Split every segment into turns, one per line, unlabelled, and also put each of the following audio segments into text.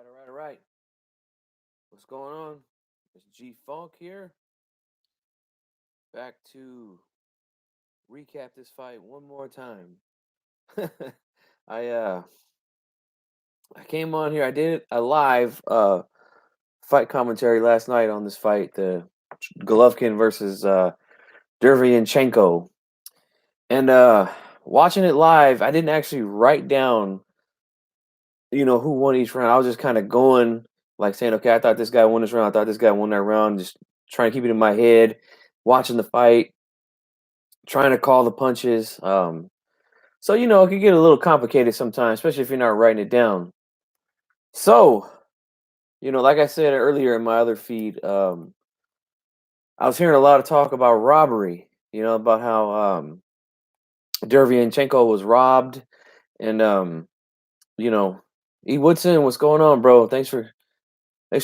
All right. What's going on? It's G Funk here. Back to recap this fight one more time. I uh I came on here. I did a live fight commentary last night on this fight, the Golovkin versus Derevyanchenko. And watching it live, I didn't actually write down, who won each round. I was just kind of going like saying, okay, I thought this guy won this round. I thought this guy won that round. Just trying to keep it in my head, watching the fight, trying to call the punches. So it can get a little complicated sometimes, especially if you're not writing it down. So, like I said earlier in my other feed, I was hearing a lot of talk about robbery. About how Derevyanchenko was robbed, and you know, E Woodson, what's going on, bro? Thanks for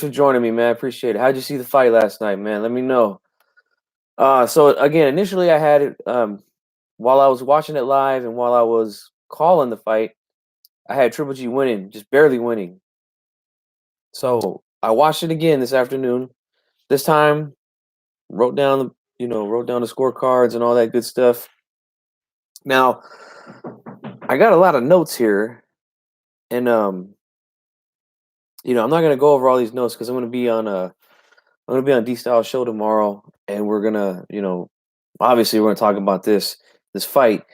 joining me, man. I appreciate it. How'd you see the fight last night, man? Let me know. So again, initially I had it while I was watching it live and while I was calling the fight, I had Triple G winning, just barely winning. So I watched it again this afternoon. This time, wrote down the scorecards and all that good stuff. Now, I got a lot of notes here, and I'm not gonna go over all these notes because I'm gonna be on D Style show tomorrow, and we're gonna, obviously we're gonna talk about this fight.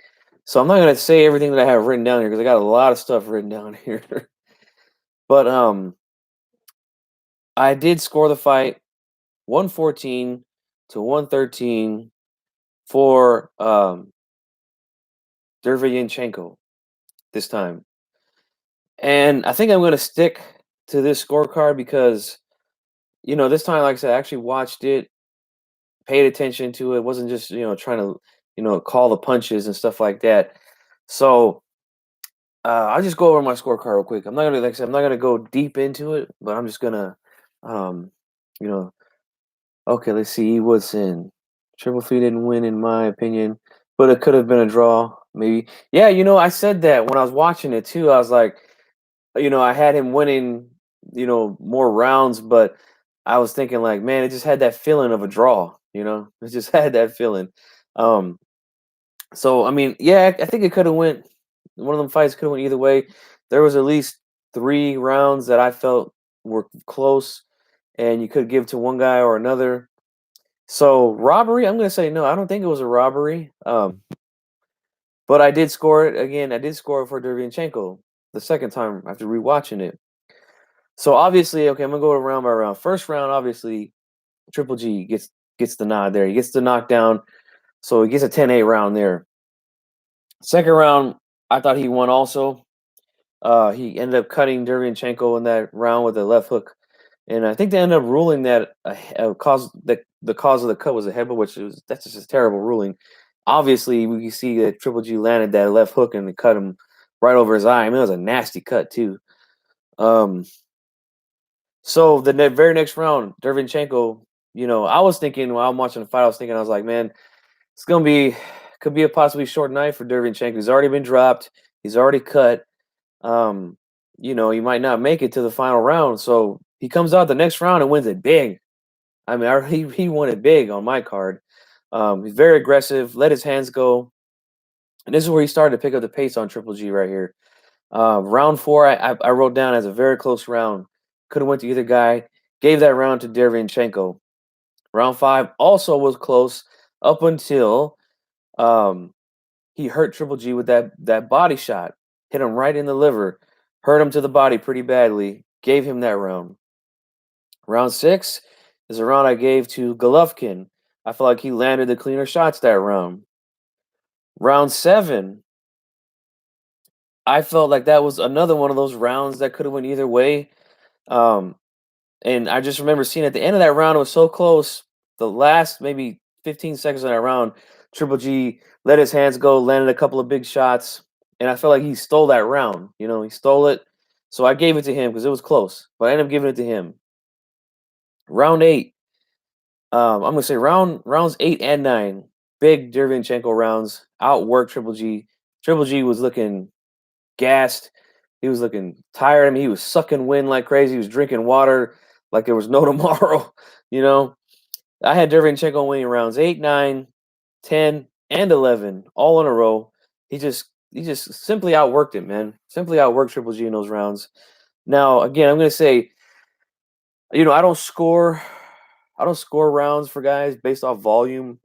So I'm not gonna say everything that I have written down here because I got a lot of stuff written down here. But I did score the fight 114 to 113 for Derevyanchenko this time. And I think I'm going to stick to this scorecard because, this time, like I said, I actually watched it, paid attention to it, wasn't just, trying to, call the punches and stuff like that. So I'll just go over my scorecard real quick. I'm not going to, like I said, I'm not going to go deep into it, but I'm just going to, you know, okay, let's see. What's in Triple Three didn't win, in my opinion, but it could have been a draw, maybe. Yeah, I said that when I was watching it too. I was like, I had him winning, more rounds, but I was thinking like, man, it just had that feeling of a draw. It just had that feeling. Um, so I mean, yeah, I think it could have went. One of them fights could have went either way. There was at least 3 rounds that I felt were close, and you could give to one guy or another. So robbery, I'm gonna say no. I don't think it was a robbery. But I did score it again. I did score it for Derevyanchenko the second time after rewatching it. So obviously, okay, I'm gonna go round by round. First round, obviously, Triple G gets the nod there. He gets the knockdown, so he gets a 10-8 round there. Second round, I thought he won also. He ended up cutting Derevyanchenko in that round with a left hook, and I think they ended up ruling that the cause of the cut was a headbutt, that's just a terrible ruling. Obviously, we can see that Triple G landed that left hook and it cut him right over his eye. I mean, it was a nasty cut too. Um, so the very next round, Derevyanchenko, I was thinking while I'm watching the fight, I was like, man, it's gonna be could be a possibly short night for Derevyanchenko. He's already been dropped. He's already cut. Um, he might not make it to the final round. So he comes out the next round and wins it big. I mean, he won it big on my card. He's very aggressive, let his hands go. And this is where he started to pick up the pace on Triple G right here. Round 4, I wrote down as a very close round. Could have went to either guy. Gave that round to Derevyanchenko. Round 5 also was close up until um, he hurt Triple G with that body shot. Hit him right in the liver. Hurt him to the body pretty badly. Gave him that round. Round 6 is a round I gave to Golovkin. I feel like he landed the cleaner shots that round. Round 7, I felt like that was another one of those rounds that could have went either way. Um, and I just remember seeing at the end of that round, it was so close. The last maybe 15 seconds of that round, Triple G let his hands go, landed a couple of big shots, and I felt like he stole that round. He stole it. So I gave it to him because it was close, but I ended up giving it to him. Round 8, I'm gonna say rounds 8 and 9, big Derevyanchenko rounds, outworked Triple G. Triple G was looking gassed. He was looking tired. I mean, he was sucking wind like crazy. He was drinking water like there was no tomorrow. You know, I had Derevyanchenko winning rounds 8, 9, 10, and 11 all in a row. He just simply outworked him, man. Simply outworked Triple G in those rounds. Now, again, I'm gonna say, I don't score rounds for guys based off volume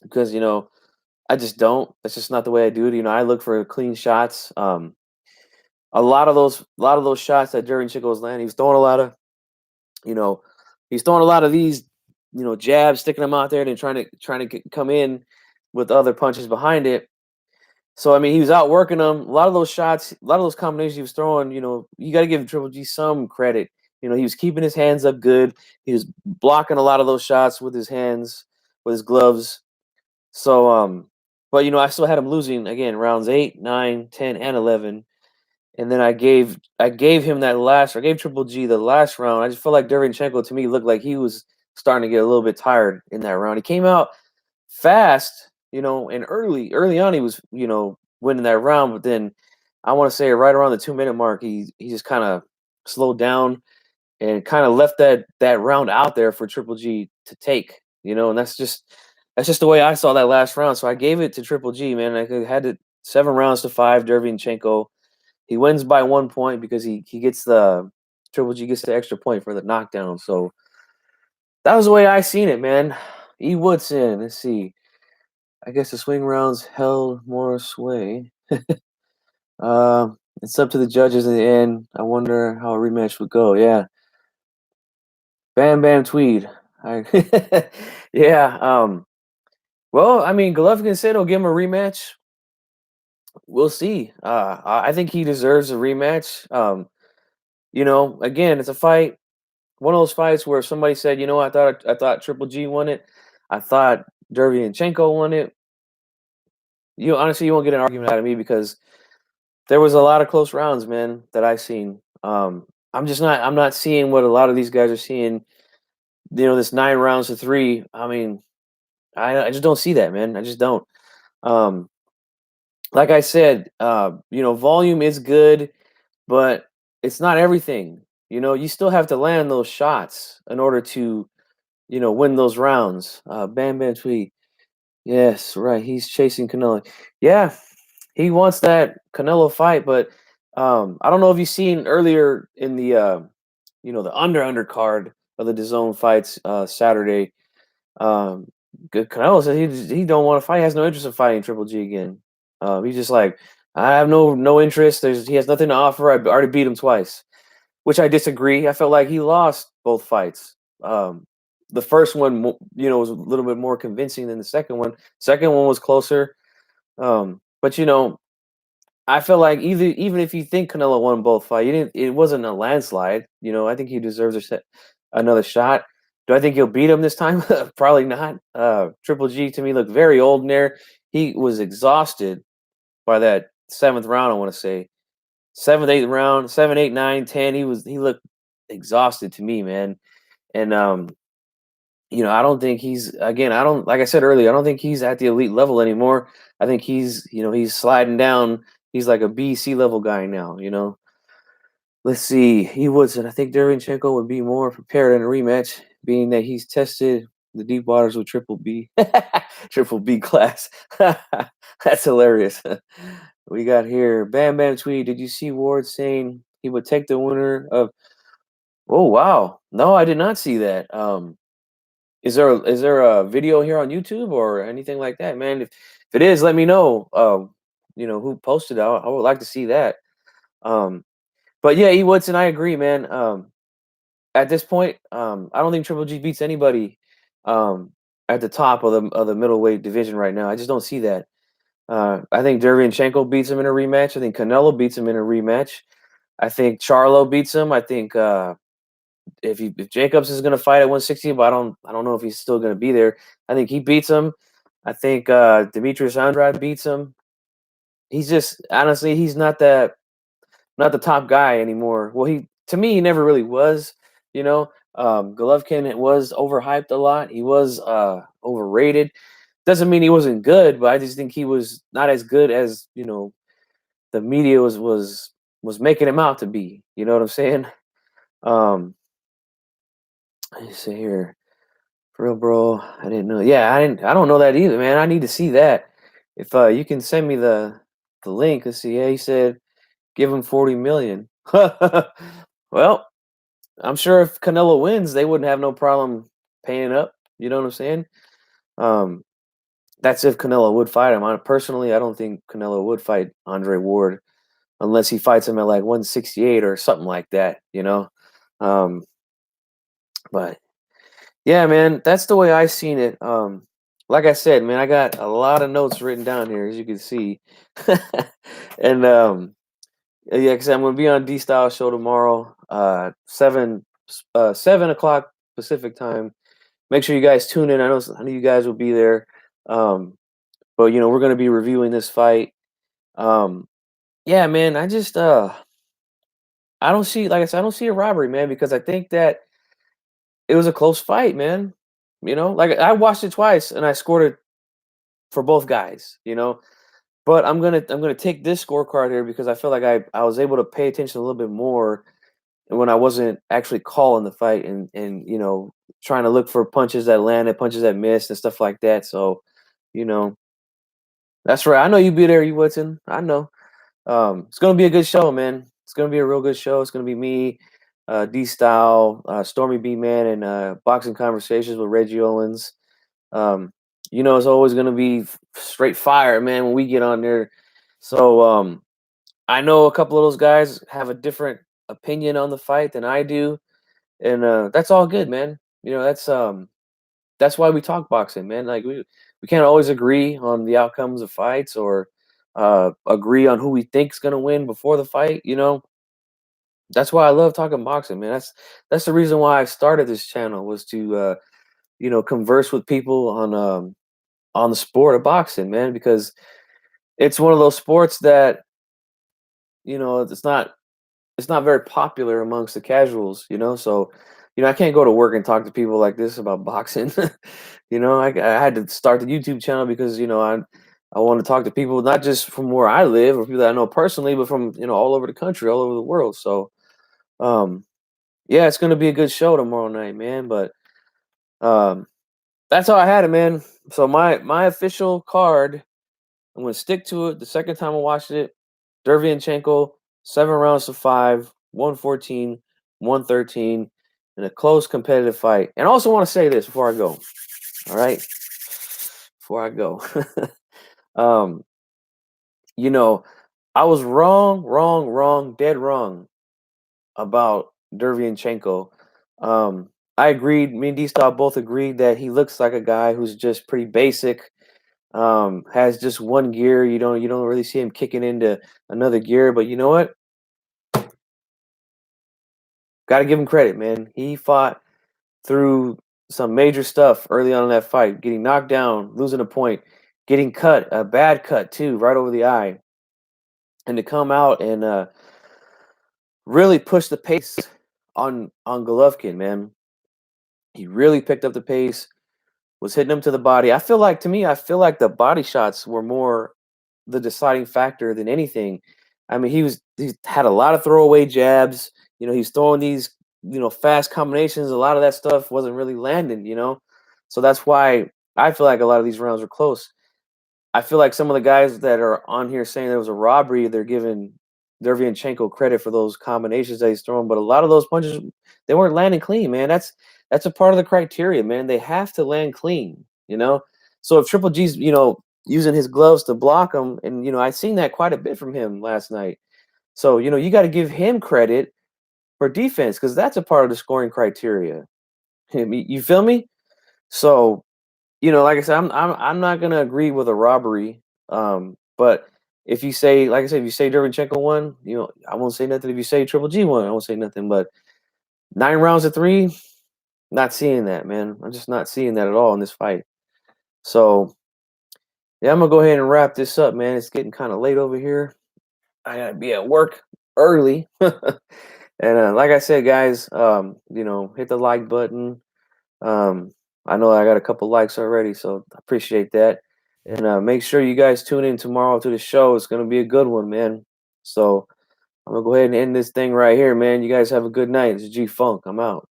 because I just don't. That's just not the way I do it. I look for clean shots. A lot of those shots that Derevyanchenko was landing, he was throwing a lot of, you know, he's throwing a lot of these, jabs, sticking them out there, and then trying to come in with other punches behind it. So I mean, he was outworking them. A lot of those shots, a lot of those combinations he was throwing. You got to give Triple G some credit. He was keeping his hands up good. He was blocking a lot of those shots with his hands, with his gloves. So, but I still had him losing again rounds 8, 9, 10, and 11. And then I gave him that last. I gave Triple G the last round. I just felt like Derevyanchenko to me looked like he was starting to get a little bit tired in that round. He came out fast, and early on he was, winning that round. But then I want to say right around the 2 minute mark, he just kind of slowed down and kind of left that round out there for Triple G to take, and that's just the way I saw that last round. So I gave it to Triple G, man. I had it 7 rounds to 5. Derevyanchenko, he wins by 1 point because he gets the Triple G gets the extra point for the knockdown. So that was the way I seen it, man. E. Woodson, let's see. I guess the swing rounds held more sway. It's up to the judges in the end. I wonder how a rematch would go. Yeah, Bam Bam Tweed. Yeah. Well, I mean, Golovkin said he'll give him a rematch. We'll see. I think he deserves a rematch. Again, it's a fight. One of those fights where somebody said, I thought Triple G won it. I thought Derevyanchenko won it. Honestly, you won't get an argument out of me because there was a lot of close rounds, man, that I've seen. I'm not seeing what a lot of these guys are seeing. This 9 rounds to 3. I mean, I just don't see that, man. I just don't. Um, like I said, volume is good, but it's not everything. You still have to land those shots in order to, win those rounds. Bam Bam Tweet. Yes, right. He's chasing Canelo. Yeah, he wants that Canelo fight, but I don't know if you've seen earlier in the the undercard of the DAZN fights Saturday. Um, Canelo said he don't want to fight. He has no interest in fighting Triple G again. He's just like, I have no interest. He has nothing to offer. I already beat him twice, which I disagree. I felt like he lost both fights. The first one, was a little bit more convincing than the second one. Second one was closer. But I feel like even if you think Canelo won both fights, it wasn't a landslide. I think he deserves another shot. Do I think he'll beat him this time? Probably not. Triple G to me looked very old in there. He was exhausted by that seventh round. I want to say seventh, eighth round, 7, 8, 9, 10. He looked exhausted to me, man. And I don't think he's again. I don't like I said earlier. I don't think he's at the elite level anymore. I think he's sliding down. He's like a B, C level guy now. Let's see. He Woodson. I think Derevyanchenko would be more prepared in a rematch, being that he's tested the deep waters with Triple B, Triple B class. That's hilarious. We got here. Bam Bam Tweet. Did you see Ward saying he would take the winner of? Oh wow. No, I did not see that. Is there a video here on YouTube or anything like that, man? If it is, let me know. Who posted out. I would like to see that. Um, but yeah, E Woodson, I agree, man. At this point, I don't think Triple G beats anybody at the top of the middleweight division right now. I just don't see that. I think Derevyanchenko beats him in a rematch. I think Canelo beats him in a rematch. I think Charlo beats him. I think if Jacobs is going to fight at 160, but I don't know if he's still going to be there. I think he beats him. I think Demetrius Andrade beats him. He's just honestly, he's not the top guy anymore. Well, to me he never really was. Golovkin was overhyped a lot. He was overrated. Doesn't mean he wasn't good, but I just think he was not as good as the media was was making him out to be. You know what I'm saying? Um, let me see here. For real, bro. I didn't know. Yeah, I didn't. I don't know that either, man. I need to see that. If you can send me the link, let's see. Yeah, he said give him 40 million. Well, I'm sure if Canelo wins, they wouldn't have no problem paying up. You know what I'm saying? Um, that's if Canelo would fight him. Personally, I don't think Canelo would fight Andre Ward unless he fights him at like 168 or something like that. Um, but yeah, man, that's the way I seen it. Like I said, man, I got a lot of notes written down here, as you can see, and yeah, because I'm gonna be on D Style Show tomorrow, 7 o'clock Pacific time. Make sure you guys tune in. I know you guys will be there. Um, but we're gonna be reviewing this fight. Um, yeah, man, I don't see, like I said, I don't see a robbery, man, because I think that it was a close fight, man. Like I watched it twice and I scored it for both guys. But I'm gonna take this scorecard here because I feel like I was able to pay attention a little bit more when I wasn't actually calling the fight and trying to look for punches that landed, punches that missed, and stuff like that. So, you know, that's right. I know you be there, you Woodson. I know. It's gonna be a good show, man. It's gonna be a real good show. It's gonna be me, D Style, Stormy B Man, and Boxing Conversations with Reggie Owens. Um, it's always gonna be straight fire, man, when we get on there. So I know a couple of those guys have a different opinion on the fight than I do, and that's all good, man. That's why we talk boxing, man. Like we can't always agree on the outcomes of fights or agree on who we think's gonna win before the fight. That's why I love talking boxing, man. That's the reason why I started this channel was to converse with people on the sport of boxing, man, because it's one of those sports that it's not very popular amongst the casuals, so I can't go to work and talk to people like this about boxing. I had to start the YouTube channel because I want to talk to people not just from where I live or people that I know personally, but from all over the country, all over the world. So um yeah, it's gonna be a good show tomorrow night, man. But um that's how I had it, man. So my official card, I'm gonna stick to it. The second time I watched it, Derevyanchenko, 7 rounds to 5, 114, 113, in a close competitive fight. And I also want to say this before I go. All right. Before I go. um, you know, I was wrong, wrong, wrong, dead wrong about Derevyanchenko. I agreed, me and D-Style both agreed that he looks like a guy who's just pretty basic. Has just one gear. You don't really see him kicking into another gear. But you know what? Got to give him credit, man. He fought through some major stuff early on in that fight, getting knocked down, losing a point, getting cut, a bad cut too, right over the eye, and to come out and really push the pace on Golovkin, man. He really picked up the pace, was hitting him to the body. I feel like the body shots were more the deciding factor than anything. I mean, he had a lot of throwaway jabs. He's throwing these fast combinations. A lot of that stuff wasn't really landing. So that's why I feel like a lot of these rounds were close. I feel like some of the guys that are on here saying there was a robbery, they're giving Derevyanchenko credit for those combinations that he's throwing, but a lot of those punches they weren't landing clean, man. That's a part of the criteria, man. They have to land clean. So if Triple G's, using his gloves to block him, and I've seen that quite a bit from him last night. So you got to give him credit for defense because that's a part of the scoring criteria. You feel me? So like I said, I'm not gonna agree with a robbery. But if you say, like I said, if you say Derevyanchenko won, I won't say nothing. If you say Triple G won, I won't say nothing. But 9 rounds to 3, not seeing that, man. I'm just not seeing that at all in this fight. So yeah, I'm gonna go ahead and wrap this up, man. It's getting kind of late over here. I gotta be at work early. And like I said, guys, hit the like button. Um, I know I got a couple likes already, so I appreciate that. And make sure you guys tune in tomorrow to the show. It's gonna be a good one, man. So I'm gonna go ahead and end this thing right here, man. You guys have a good night. This is G Funk. I'm out.